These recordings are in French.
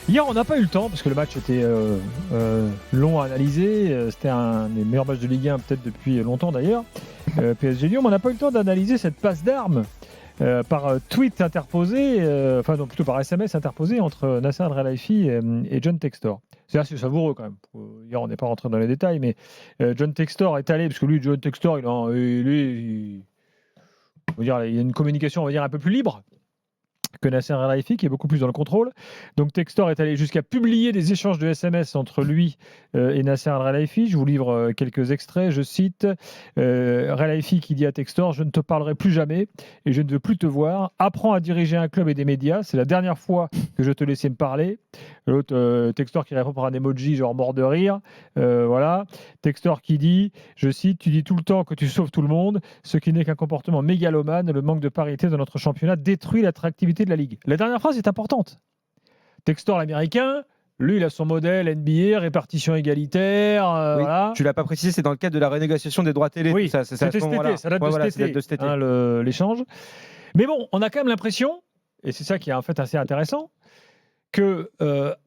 Hier, on n'a pas eu le temps parce que le match était long à analyser. C'était un des meilleurs matchs de Ligue 1 peut-être depuis longtemps d'ailleurs. PSG Lyon, mais on n'a pas eu le temps d'analyser cette passe d'armes par tweet interposé, enfin non, plutôt par SMS interposé entre Nasser El Khelaifi et John Textor. C'est assez savoureux quand même. Hier, on n'est pas rentré dans les détails, mais John Textor est allé, parce que lui, John Textor, on va dire, il y a une communication, on va dire, un peu plus libre que Nasser El Khelaifi, qui est beaucoup plus dans le contrôle. Donc Textor est allé jusqu'à publier des échanges de SMS entre lui et Nasser El Khelaifi. Je vous livre quelques extraits. Je cite Khelaifi qui dit à Textor: je ne te parlerai plus jamais et je ne veux plus te voir. Apprends à diriger un club et des médias. C'est la dernière fois que je te laissais me parler. L'autre Textor qui répond par un emoji genre mort de rire. Voilà. Textor qui dit, je cite: tu dis tout le temps que tu sauves tout le monde, ce qui n'est qu'un comportement mégalomane. Le manque de parité dans notre championnat détruit l'attractivité de la Ligue. La dernière phrase est importante. Textor l'américain, lui il a son modèle NBA, répartition égalitaire. Oui, voilà. tu l'as pas précisé, c'est dans le cadre de la renégociation des droits télé. Oui, ça c'était cet été, ça date de cet été, hein, l'échange. Mais bon, on a quand même l'impression, et c'est ça qui est en fait assez intéressant, que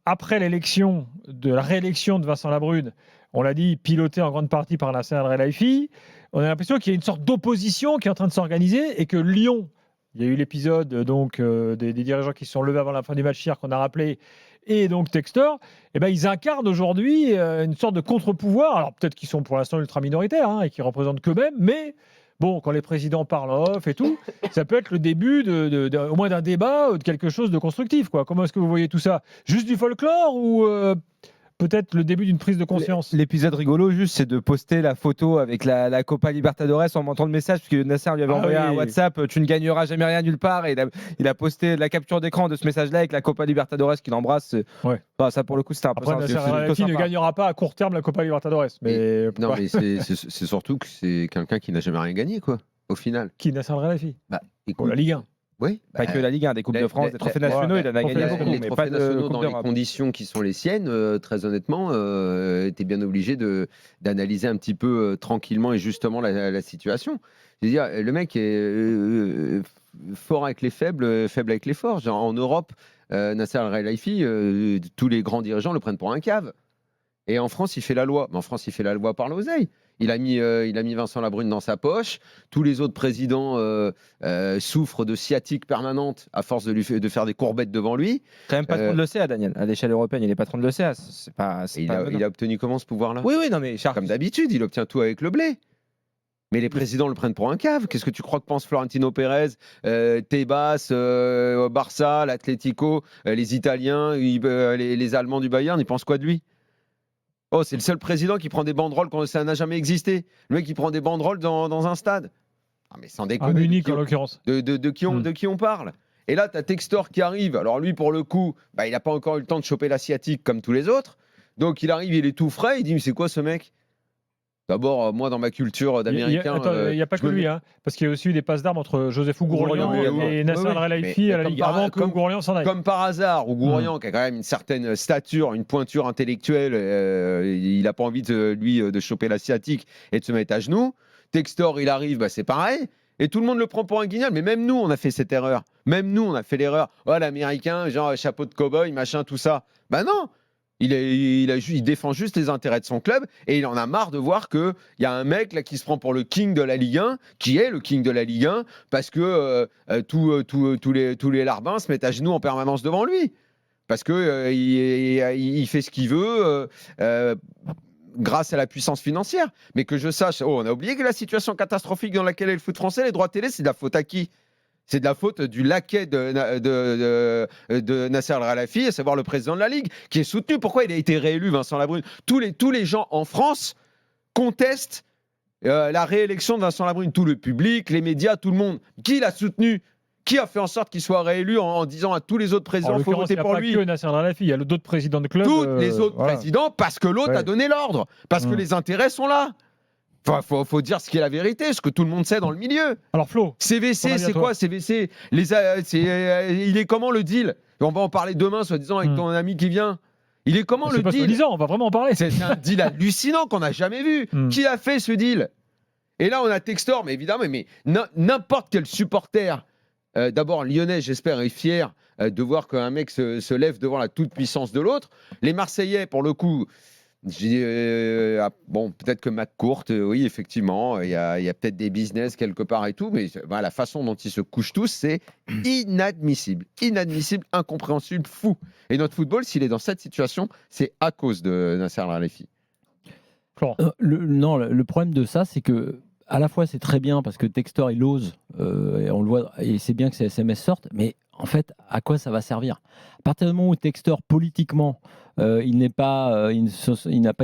après l'élection, de la réélection de Vincent Labrune, on l'a dit, piloté en grande partie par Nasser El Khelaifi, on a l'impression qu'il y a une sorte d'opposition qui est en train de s'organiser et que Lyon, il y a eu l'épisode donc des dirigeants qui se sont levés avant la fin du match hier qu'on a rappelé, et donc Textor, eh ben, ils incarnent aujourd'hui une sorte de contre-pouvoir. Alors peut-être qu'ils sont pour l'instant ultra minoritaires et qu'ils représentent qu'eux-mêmes, mais bon, quand les présidents parlent off et tout, ça peut être le début au moins d'un débat, de quelque chose de constructif, quoi. Comment est-ce que vous voyez tout ça? Juste du folklore ou peut-être le début d'une prise de conscience? L'épisode rigolo, juste, c'est de poster la photo avec la Copa Libertadores en montrant le message, parce que Nasser lui avait envoyé un WhatsApp: tu ne gagneras jamais rien nulle part. Et il a posté la capture d'écran de ce message-là avec la Copa Libertadores qu'il embrasse. Ouais. Bah, ça, pour le coup, c'était un peu Après, Nasser El Khelaifi ne gagnera pas à court terme la Copa Libertadores. Mais non, mais c'est surtout que c'est quelqu'un qui n'a jamais rien gagné, quoi, au final. Qui, Nasser El Khelaifi? Écoute, la Ligue 1. Oui, pas que la Ligue 1, des Coupes de France, des trophées nationaux, il en a gagné beaucoup, les mais trophées pas de nationaux Coupe dans les d'Europe. conditions qui sont les siennes, très honnêtement, tu es bien obligé d'analyser un petit peu tranquillement et justement la situation. Je veux dire, le mec est fort avec les faibles, faible avec les forts. Genre, en Europe, Nasser El Khelaifi, tous les grands dirigeants le prennent pour un cave. Et en France, il fait la loi. Mais en France, il fait la loi par l'oseille. Il a mis Vincent Labrune dans sa poche. Tous les autres présidents souffrent de sciatique permanente à force de faire des courbettes devant lui. Quand même patron de l'OCA, Daniel. À l'échelle européenne, il est patron de l'OCA. Il a obtenu comment ce pouvoir-là? Oui, non, mais Comme d'habitude, il obtient tout avec le blé. Mais les présidents le prennent pour un cave. Qu'est-ce que tu crois que pense Florentino Pérez, Tebas, Barça, l'Atlético, les Italiens, les Allemands du Bayern, ils pensent quoi de lui? Oh, c'est le seul président qui prend des banderoles quand ça n'a jamais existé. Le mec qui prend des banderoles dans un stade. Ah, mais sans déconner. Unique en l'occurrence. De qui on parle? Et là, tu as Textor qui arrive. Alors lui, pour le coup, il n'a pas encore eu le temps de choper l'asiatique comme tous les autres. Donc il arrive, il est tout frais. Il dit: mais c'est quoi ce mec? D'abord, moi, dans ma culture d'Américain... Il n'y a pas que lui, parce qu'il y a aussi eu des passes d'armes entre Joseph Ougourlian et Nasser El Khelaifi à la Ligue, avant que Ougourlian s'en aille. Comme par hasard, Ougourlian, qui a quand même une certaine stature, une pointure intellectuelle, il n'a pas envie de choper l'asiatique et de se mettre à genoux. Textor, il arrive, c'est pareil. Et tout le monde le prend pour un guignol. Mais même nous, on a fait cette erreur. Même nous, on a fait l'erreur. Oh, l'Américain, genre chapeau de cow-boy, machin, tout ça. Non. Il défend juste les intérêts de son club et il en a marre de voir qu'il y a un mec là qui se prend pour le king de la Ligue 1, qui est le king de la Ligue 1, parce que tous les larbins se mettent à genoux en permanence devant lui. Parce qu'il il fait ce qu'il veut grâce à la puissance financière. Mais que je sache, on a oublié que la situation catastrophique dans laquelle est le foot français, les droits télé, c'est de la faute à qui? C'est de la faute du laquais de Nasser El Khelaifi, à savoir le président de la Ligue, qui est soutenu. Pourquoi il a été réélu, Vincent Labrune? Tous les gens en France contestent la réélection de Vincent Labrune. Tout le public, les médias, tout le monde. Qui l'a soutenu? Qui a fait en sorte qu'il soit réélu en disant à tous les autres présidents qu'il faut voter pour lui? Il n'y a pas que Nasser El Khelaifi, il y a d'autres présidents de club. Tous les autres présidents, parce que l'autre a donné l'ordre. Parce que les intérêts sont là. Enfin, faut dire ce qui est la vérité, ce que tout le monde sait dans le milieu. Alors Flo, CVC, c'est quoi CVC? Il est comment le deal? On va en parler demain, soi-disant, avec ton ami qui vient. Il est comment le deal? On va vraiment en parler. C'est un deal hallucinant qu'on n'a jamais vu. Qui a fait ce deal? Et là, on a Textor, mais évidemment, mais n'importe quel supporter, d'abord lyonnais, j'espère, est fier de voir qu'un mec se lève devant la toute-puissance de l'autre. Les Marseillais, pour le coup, bon, peut-être que McCourt, oui, effectivement, il y a peut-être des business quelque part et tout, mais voilà, la façon dont ils se couchent tous, c'est inadmissible. Inadmissible, incompréhensible, fou. Et notre football, s'il est dans cette situation, c'est à cause de Nasser Al-Khelaifi. Le problème de ça, c'est que à la fois c'est très bien parce que Textor il ose, et on le voit, et c'est bien que ces SMS sortent, mais en fait, à quoi ça va servir? À partir du moment où Textor politiquement il n'a pas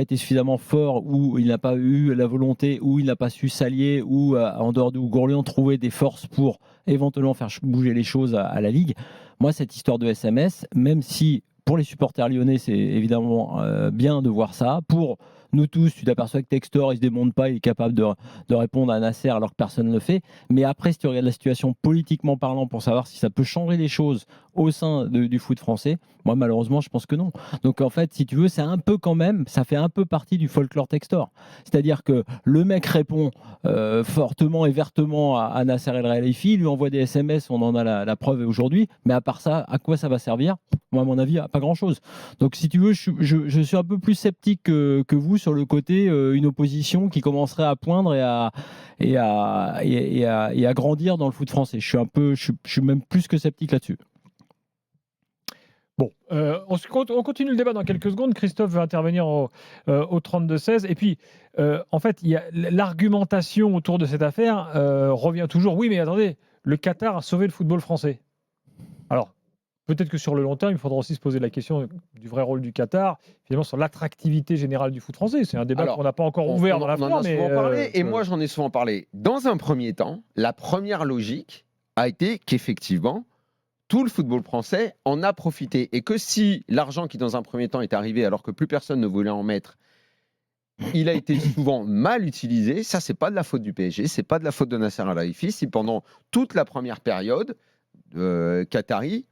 été suffisamment fort, ou il n'a pas eu la volonté, ou il n'a pas su s'allier, ou en dehors du Gourlion trouver des forces pour éventuellement faire bouger les choses à la Ligue. Moi, cette histoire de SMS, même si pour les supporters lyonnais c'est évidemment bien de voir ça, pour nous tous, tu t'aperçois que Textor, il se démonte pas, il est capable de répondre à Nasser alors que personne ne le fait. Mais après, si tu regardes la situation politiquement parlant pour savoir si ça peut changer les choses au sein du foot français, moi malheureusement, je pense que non. Donc en fait, si tu veux, c'est un peu quand même, ça fait un peu partie du folklore Textor. C'est-à-dire que le mec répond fortement et vertement à Nasser El Khelaifi, lui envoie des SMS, on en a la preuve aujourd'hui. Mais à part ça, à quoi ça va servir? Moi, à mon avis, pas grand-chose. Donc si tu veux, je suis un peu plus sceptique que vous sur le côté une opposition qui commencerait à poindre et à grandir dans le foot français. Je suis même plus que sceptique là-dessus. Bon, on continue le débat dans quelques secondes. Christophe va intervenir au 32-16. Et puis, en fait, l'argumentation autour de cette affaire revient toujours. Oui, mais attendez, le Qatar a sauvé le football français. Alors, peut-être que sur le long terme, il faudra aussi se poser la question du vrai rôle du Qatar, finalement sur l'attractivité générale du foot français. C'est un débat qu'on n'a pas encore ouvert dans la on en a souvent parlé, et moi j'en ai souvent parlé. Dans un premier temps, la première logique a été qu'effectivement, tout le football français en a profité. Et que si l'argent qui, dans un premier temps, est arrivé alors que plus personne ne voulait en mettre, il a été souvent mal utilisé, ça, c'est pas de la faute du PSG, c'est pas de la faute de Nasser Al-Khelaifi. Si pendant toute la première période, Qatari,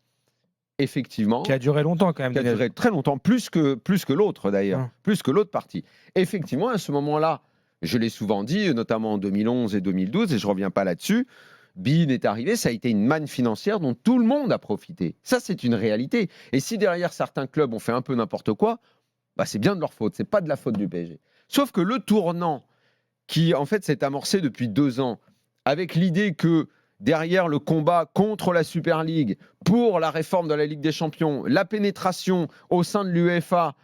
effectivement, qui a duré longtemps quand même. Qui a duré très longtemps, plus que l'autre d'ailleurs, plus que l'autre partie. Effectivement, à ce moment-là, je l'ai souvent dit, notamment en 2011 et 2012, et je ne reviens pas là-dessus, Bein est arrivé, ça a été une manne financière dont tout le monde a profité. Ça, c'est une réalité. Et si derrière certains clubs ont fait un peu n'importe quoi, bah, c'est bien de leur faute, c'est pas de la faute du PSG. Sauf que le tournant qui, en fait, s'est amorcé depuis 2 ans, avec l'idée que derrière le combat contre la Super League, pour la réforme de la Ligue des Champions, la pénétration au sein de l'UEFA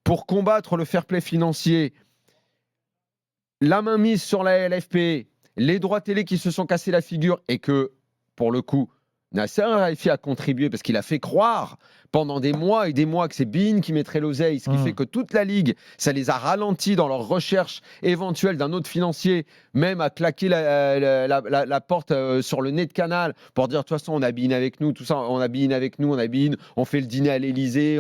pour combattre le fair play financier, la mainmise sur la LFP, les droits télé qui se sont cassés la figure, et que, pour le coup, Nasser Al-Khelaifi a contribué parce qu'il a fait croire pendant des mois et des mois que c'est Bein qui mettrait l'oseille, ce qui fait que toute la Ligue, ça les a ralentis dans leur recherche éventuelle d'un autre financier, même à claquer la porte sur le nez de Canal pour dire de toute façon on a Bein avec nous, tout ça, on a Bein avec nous, on a Bein, on fait le dîner à l'Elysée,